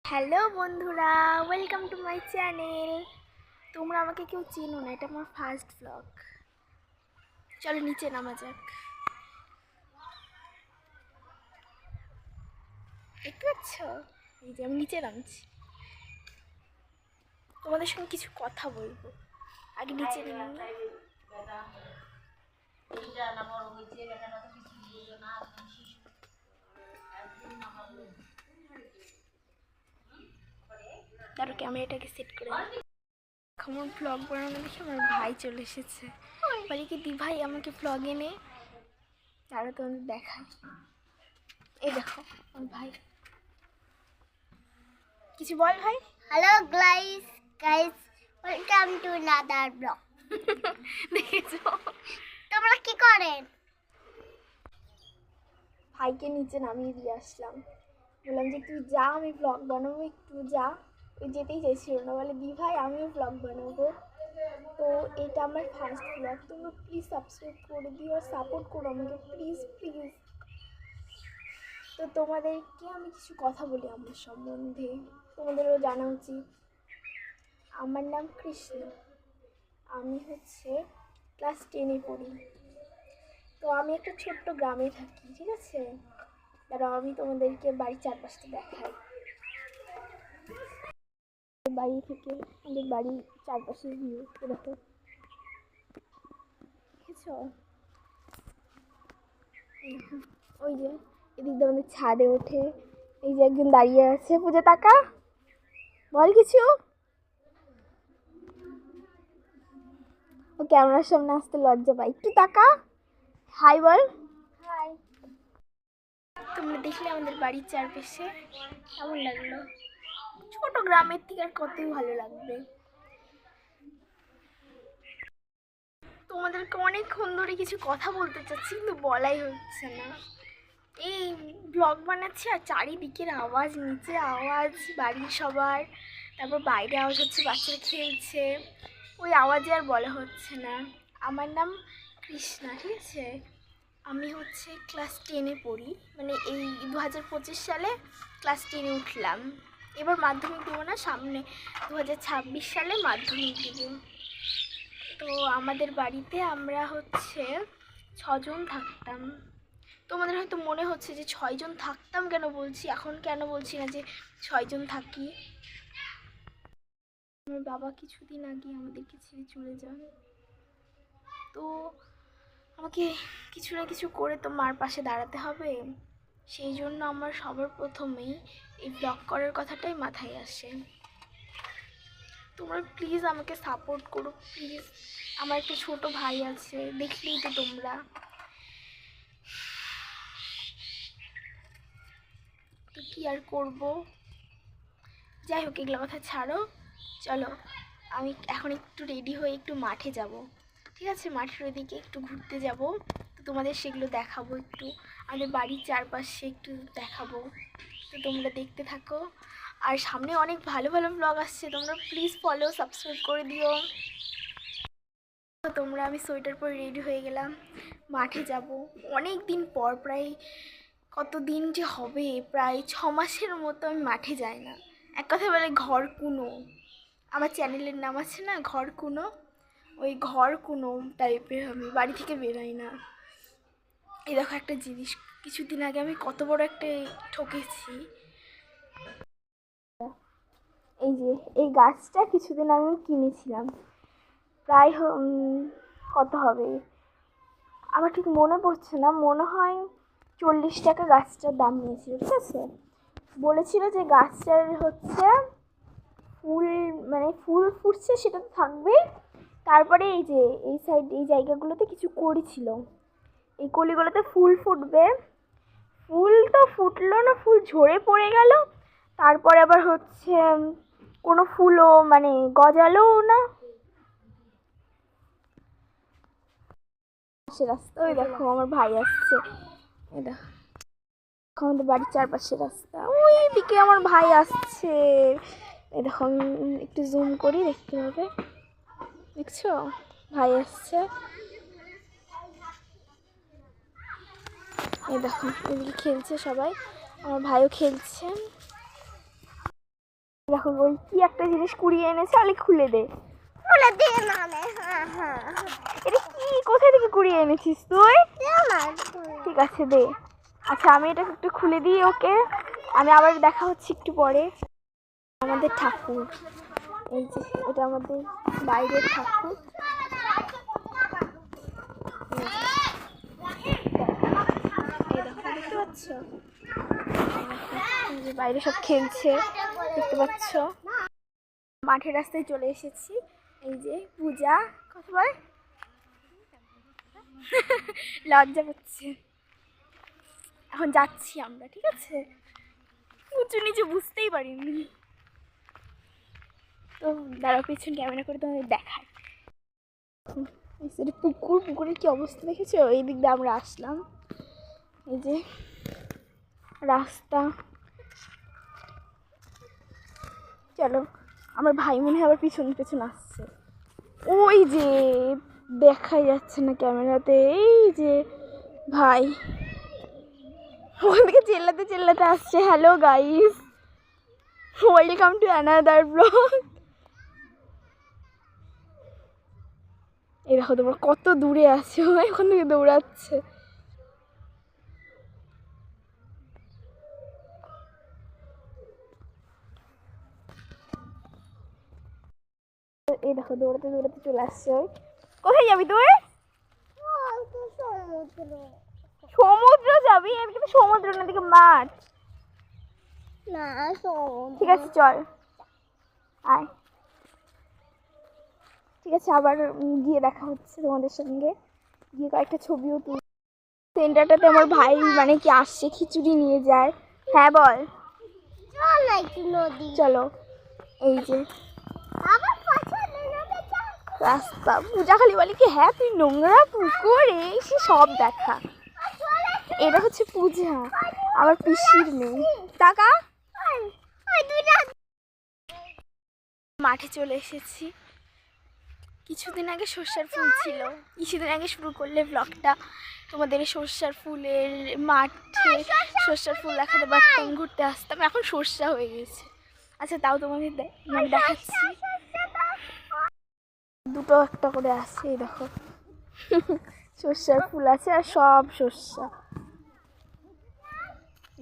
Hello বন্ধুরা, welcome to my channel. তোমরা আমাকে কেউ চেনো না, এটা আমার ফার্স্ট ব্লগ। চলো নিচে নামা যাক। দেখতে পাচ্ছ? এই যে আমি নিচে নামছি, তোমাদের সঙ্গে কিছু কথা বলবো। আগে নিচে নামো। তারপর ক্যামেরাটাকে সেট করে আমার ব্লগ বানানো দেখে আমার ভাই চলে এসেছে। বলে কি দি ভাই আমাকে ব্লগ এনে তারা তোমাদের দেখায়। এই দেখো আমার ভাই, কিছু বল ভাই। Hello guys welcome to another blog. দেখেছো তোমরা কি করেন? ভাইকে নিচে নামিয়ে দিয়ে আসলাম, বললাম যে তুই যা, আমি ব্লগ বানাবো, একটু যা। ওই যেতেই চাইছিল না, বলে দি ভাই আমিও ব্লগ বানাবো। তো এটা আমার ফার্স্ট ব্লগ, তোমরা প্লিজ সাবস্ক্রাইব করে দিও আর সাপোর্ট করো আমাকে, প্লিজ প্লিজ। তো তোমাদেরকে আমি কিছু কথা বলি আমার সম্বন্ধে, তোমাদেরও জানা উচিত। আমার নাম কৃষ্ণ, আমি ক্লাস 10-এ পড়ি। তো আমি একটা ছোট্ট গ্রামে থাকি, ঠিক আছে? দাঁড়াও আমি তোমাদেরকে বাড়ির চারপাশটা দেখাই। বাড়ি থেকে আমাদের বাড়ির চারপাশের ভিউ দেখো, দেখেছ? ওই যে এদিক দিয়ে আমাদের ছাদে ওঠে, এই যে একজন দাঁড়িয়ে আছে, পূজা টাকা বল কিছু। ও ক্যামেরার সামনে আসতে লজ্জা পাই, একটু টাকা হাই বল। হাই। তোমরা দেখলে আমাদের বাড়ির চারপাশে কেমন লাগলো? ছোট গ্রামের থেকে আর কতই ভালো লাগবে। তোমাদেরকে অনেকক্ষণ ধরে কিছু কথা বলতে চাচ্ছি কিন্তু বলাই হচ্ছে না। এই ব্লগ বানাচ্ছি আর চারিদিকের আওয়াজ, নিচে আওয়াজ বাড়ির সবার, তারপর বাইরে আওয়াজ হচ্ছে, বাচ্চারা খেলছে, ওই আওয়াজে আর বলা হচ্ছে না। আমার নাম কৃষ্ণা, ঠিক আছে? আমি ক্লাস 10-এ পড়ি, মানে এই 2025 সালে ক্লাস 10-এ উঠলাম। এবার মাধ্যমিক দেবো না, সামনে 2026 সালে মাধ্যমিক দেবো। তো আমাদের বাড়িতে আমরা 6জন থাকতাম। তোমাদের হয়তো মনে হচ্ছে যে 6জন থাকতাম কেন বলছি, এখন কেন বলছি না যে 6জন থাকি। আমার বাবা কিছুদিন আগে আমাদেরকে ছেড়ে চলে যান। তো আমাকে কিছু না কিছু করে তো মার পাশে দাঁড়াতে হবে, সেই জন্য আমার সবার প্রথমেই এই ব্লগ করার কথাটাই মাথায় আসে। তোমরা প্লিজ আমাকে সাপোর্ট করো, প্লিজ। আমার একটা ছোট ভাই আছে, দেখলেই তো তোমরা। তো কি আর করবো, যাই হোক এগুলো কথা ছাড়ো। চলো আমি এখন একটু রেডি হয়ে একটু মাঠে যাব, ঠিক আছে? মাঠের ওইদিকে একটু ঘুরতে যাব, তো তোমাদের সেগুলো দেখাবো, একটু আমাদের বাড়ির চারপাশে একটু দেখাবো। তো তোমরা দেখতে থাকো, আর সামনে অনেক ভালো ভালো ব্লগ আসছে, তোমরা প্লিজ ফলো সাবস্ক্রাইব করে দিও। তো তোমরা, আমি সোয়েটার পরে রেডি হয়ে গেলাম, মাঠে যাব অনেক দিন পর, প্রায় কত দিন যে হবে, প্রায় 6 মাসের মতো আমি মাঠে যাই না। এক কথা বলে ঘর কুনো, আমার চ্যানেলের নাম আছে না ঘর কুনো, ওই ঘর কুনো টাইপের, আমি বাড়ি থেকে বেরোই না। এই দেখো একটা জিনিস, কিছুদিন আগে আমি কত বড় একটা ঠকেছি। এই যে এই গাছটা কিছুদিন আগে আমি কিনেছিলাম, প্রায় কত হবে আমার ঠিক মনে পড়ছে না, মনে হয় 40 টাকা গাছটার দাম নিয়েছিল, ঠিক আছে? বলেছিল যে গাছটার ফুল, মানে ফুল ফুটছে সেটা তো থাকবে, তারপরে এই যে এই সাইড এই জায়গাগুলোতে কিছু করেছিল, এই কলিগুলোতে ফুল ফুটবে। ফুল তো ফুটলো না, ফুল ঝরে পড়ে গেল, তারপরে আবার কোনো ফুলও মানে গজালোও না। সে রাস্তা, ওই দেখো আমার ভাই আসছে, এই দেখো আমাদের বাড়ির চারপাশে রাস্তা, ওই দিকে আমার ভাই আসছে। এই দেখো আমি একটু জুম করি, দেখতে হবে, দেখছো? ভাই আসছে, এই দেখো এদিকে খেলছে সবাই, আমার ভাইও খেলছে। দেখো ওই কি একটা জিনিস কুড়িয়ে এনেছে, অনেক খুলে দে। বলে দে মানে হ্যাঁ হ্যাঁ এটা কি, কোথায় থেকে কুড়িয়ে এনেছিস তুই? ঠিক আছে দে। আচ্ছা আমি এটা একটু খুলে দিই ওকে, আমি আবার দেখা হচ্ছে একটু পরে। আমাদের ঠাকুর, এই যে এটা আমাদের বাইরের ঠাকুর। এই দেখো, দেখতে পাচ্ছ এই যে বাইরে সব খেলছে, দেখতে পাচ্ছ। মাঠের রাস্তায় চলে এসেছি, এই যে পূজা কতবার লজ্জা পাচ্ছে। এখন যাচ্ছি আমরা, ঠিক আছে? উঁচু নিচু বুঝতেই পারিনি তো, দাঁড়াও পিছন ক্যামেরা করে তোমাদের দেখায়। পুকুর, পুকুরের কি অবস্থা দেখেছো? এই দিক দিয়ে আমরা আসলাম, এই যে রাস্তা। চলো, আমার ভাই মনে হয় আবার পিছন পিছন আসছে, ওই যে দেখাই যাচ্ছে না ক্যামেরাতে, এই যে ভাই ওখান থেকে চেল্লাতে চেল্লাতে আসছে। Hello guys, welcome to another blog. এই দেখো তোমরা কত দূরে আছো, ওখান থেকে দৌড়াচ্ছে। এই দেখো দৌড়াতে দৌড়াতে চলে আসছে। কোথায় যাবি তুই? সমুদ্র যাবি? আমি কিন্তু সমুদ্র না, দিকে মাঠ। না ঠিক আছে চল আয়। ঠিক আছে, আবার গিয়ে দেখা হচ্ছে তোমাদের সঙ্গে, গিয়ে কয়েকটা ছবিও তুল। সেন্টারটাতে আমার ভাই মানে কি আসছে, খিচুড়ি নিয়ে যায়। হ্যাঁ বল। চলো, এই যে রাস্তা। পূজা খালি বলে কি হ্যাঁ তুই নোংরা পুকুর, এই সে সব দেখা। এটা হচ্ছে পূজা, আমার পিসির মেয়ে। টাকা মাঠে চলে এসেছি। কিছুদিন আগে সর্ষার ফুল ছিল, কিছুদিন আগে শুরু করলে ব্লগটা, তোমাদের সর্ষার ফুলের মাঠে সর্ষার ফুল দেখাতে পারতাম, ঘুরতে আসতাম। এখন সর্ষা হয়ে গেছে। আচ্ছা তাও তোমাদের মানে দেখাচ্ছি, দুটো একটা করে আছে। এই দেখো সর্ষার ফুল আছে আর সব সর্ষা।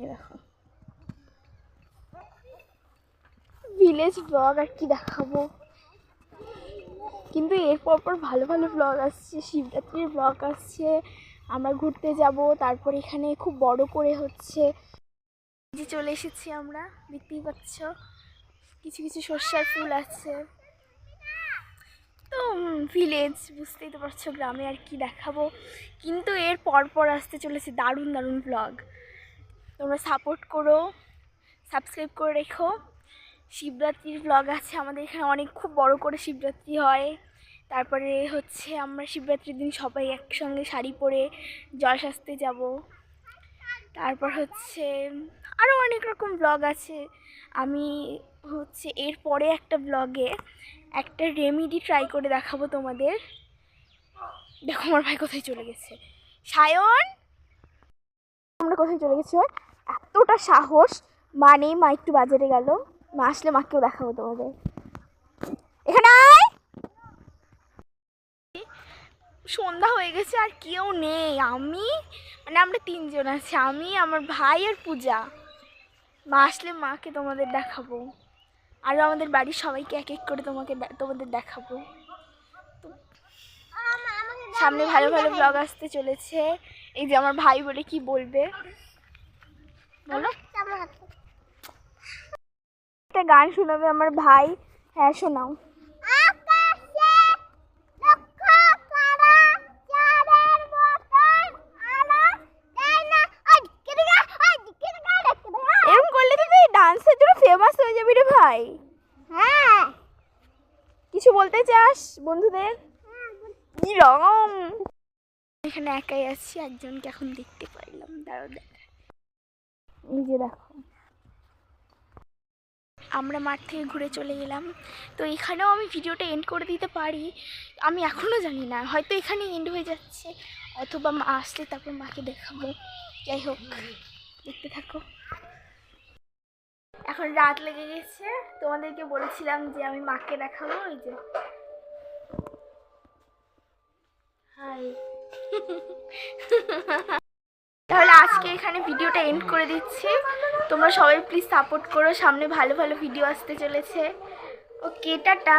এই দেখো ভিলেজ ব্লগ আর কি দেখাবো, কিন্তু এরপর পর ভালো ভালো ব্লগ আসছে। শিবরাত্রির ব্লগ আসছে, আমরা ঘুরতে যাব, তারপর এখানে খুব বড় করে হচ্ছে। যে চলে এসেছি আমরা, দেখতেই পাচ্ছ কিছু কিছু সর্ষার ফুল আছে। তো ভিলেজ বুঝতেই তো পারছো, গ্রামে আর কি দেখাবো। কিন্তু এর পর আসতে চলেছে দারুণ দারুণ ব্লগ। তোমরা সাপোর্ট করো, সাবস্ক্রাইব করে রেখো। শিবরাত্রির ব্লগ আছে আমাদের এখানে, অনেক খুব বড় করে শিবরাত্রি হয়। তারপরে হচ্ছে আমরা শিবরাত্রির দিন সবাই একসঙ্গে শাড়ি পরে জলশাস্তে যাব। তারপর হচ্ছে আরও অনেক রকম ব্লগ আছে। আমি হচ্ছে এরপরে একটা ব্লগে একটা রেমেডি ট্রাই করে দেখাবো তোমাদের। দেখো আমার ভাই কোথায় চলে গেছে, সায়ন আমরা কোথায় চলে গেছি। এতটা সাহস, মানে মা একটু বাজারে গেল, মা আসলে মাকেও দেখাবো তোমাদের। এখানে আয়। সন্ধ্যা হয়ে গেছে আর কেউ নেই, আমি মানে আমরা তিনজন আছি, আমি আমার ভাই আর পূজা। মা আসলে মাকে তোমাদের দেখাবো, আরও আমাদের বাড়ির সবাইকে এক এক করে তোমাদের দেখাবো। সামনে ভালো ভালো ব্লগ আসতে চলেছে। এই যে আমার ভাই বলে কি বলবে বলো, একটা গান শোনাবে আমার ভাই। হ্যাঁ শোনাও। এরকম করলে তো তুই ডান্সের জন্য ফেমাস হয়ে যাবি রে ভাই। হ্যাঁ কিছু বলতে চাস বন্ধুদের? কি রকম এখানে একাই আছি, একজনকে এখন দেখতে পারলাম, দাঁড়াও দেখা। এই যে দেখো আমরা মাঠ থেকে ঘুরে চলে গেলাম। তো এখানেও আমি ভিডিওটা এন্ড করে দিতে পারি, আমি এখনও জানি না, হয়তো এখানে এন্ড হয়ে যাচ্ছে, অথবা মা আসলে তারপর মাকে দেখাবো। যাই হোক দেখতে থাকো। এখন রাত লেগে গেছে, তোমাদেরকে বলেছিলাম যে আমি মাকে দেখাবো। ওই যে হাই। তাহলে আজকে এখানে ভিডিওটা এন্ড করে দিচ্ছি। তোমরা সবাই প্লিজ সাপোর্ট করো, সামনে ভালো ভালো ভিডিও আসতে চলেছে। ওকে, টাটা।